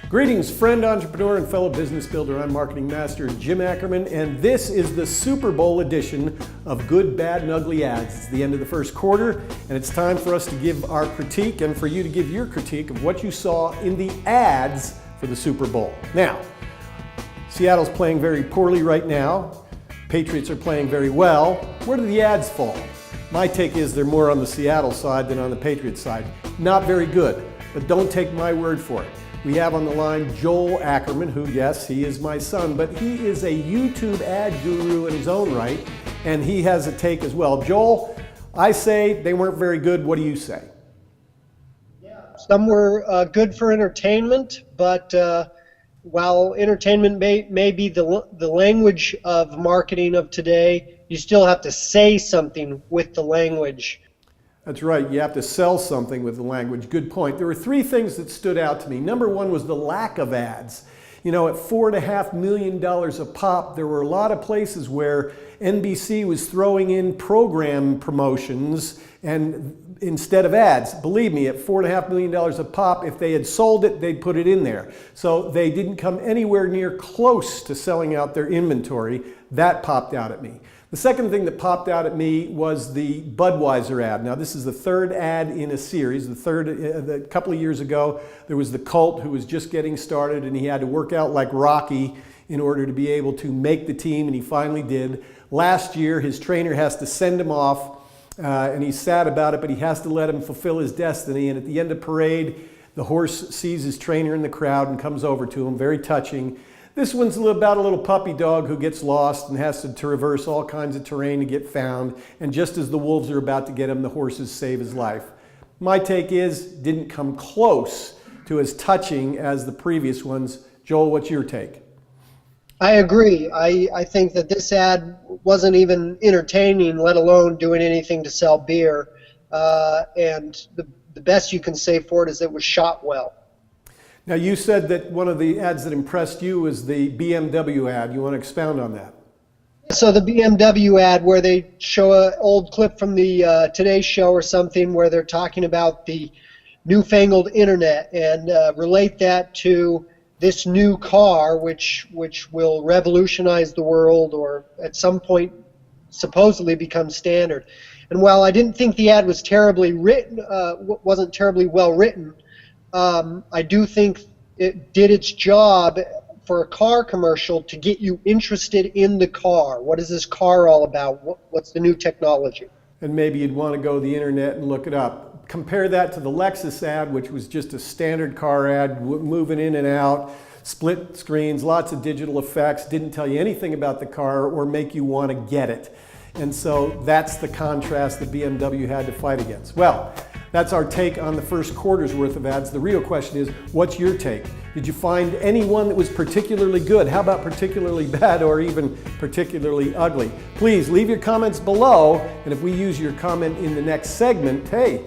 Greetings, friend, entrepreneur, and fellow business builder. I'm marketing master Jim Ackerman, and this is the Super Bowl edition of Good, Bad, and Ugly Ads. It's the end of the first quarter, and it's time for us to give our critique and for you to give your critique of what you saw in the ads for the Super Bowl. Now, Seattle's playing very poorly right now. Patriots are playing very well. Where do the ads fall? My take is they're more on the Seattle side than on the Patriots side. Not very good, but don't take my word for it. We have on the line Joel Ackerman, who, yes, he is my son, but he is a YouTube ad guru in his own right, and he has a take as well. Joel, I say they weren't very good. What do you say? Yeah, some were good for entertainment, but while entertainment may be the language of marketing of today, you still have to say something with the language. That's right, you have to sell something with the language. Good point. There were three things that stood out to me. Number one was the lack of ads. You know, at $4.5 million a pop, there were a lot of places where NBC was throwing in program promotions and instead of ads. Believe me, at $4.5 million a pop, if they had sold it, they'd put it in there. So they didn't come anywhere near close to selling out their inventory. That popped out at me. The second thing that popped out at me was the Budweiser ad. Now, this is the third ad in a series. A couple of years ago, there was the Colt who was just getting started, and he had to work out like Rocky in order to be able to make the team, and he finally did. Last year, his trainer has to send him off, and he's sad about it, but he has to let him fulfill his destiny. And at the end of parade, the horse sees his trainer in the crowd and comes over to him, very touching. This one's about a little puppy dog who gets lost and has to traverse all kinds of terrain to get found. And just as the wolves are about to get him, the horses save his life. My take is, didn't come close to as touching as the previous ones. Joel, what's your take? I agree. I think that this ad wasn't even entertaining, let alone doing anything to sell beer. And the best you can say for it is it was shot well. Now, you said that one of the ads that impressed you was the BMW ad. You want to expound on that? So the BMW ad where they show an old clip from the Today Show or something where they're talking about the newfangled internet and relate that to this new car which will revolutionize the world or at some point supposedly become standard. And while I didn't think the ad was terribly written, wasn't terribly well written, I do think it did its job for a car commercial to get you interested in the car. What is this car all about? What's the new technology? And maybe you'd want to go to the internet and look it up. Compare that to the Lexus ad, which was just a standard car ad, moving in and out, split screens, lots of digital effects, didn't tell you anything about the car or make you want to get it. And so that's the contrast that BMW had to fight against. Well, that's our take on the first quarter's worth of ads. The real question is, what's your take? Did you find any one that was particularly good? How about particularly bad or even particularly ugly? Please leave your comments below, and if we use your comment in the next segment, hey,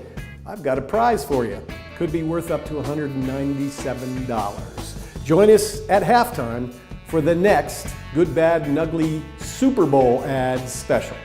I've got a prize for you. Could be worth up to $197. Join us at halftime for the next Good, Bad, and Ugly Super Bowl ads special.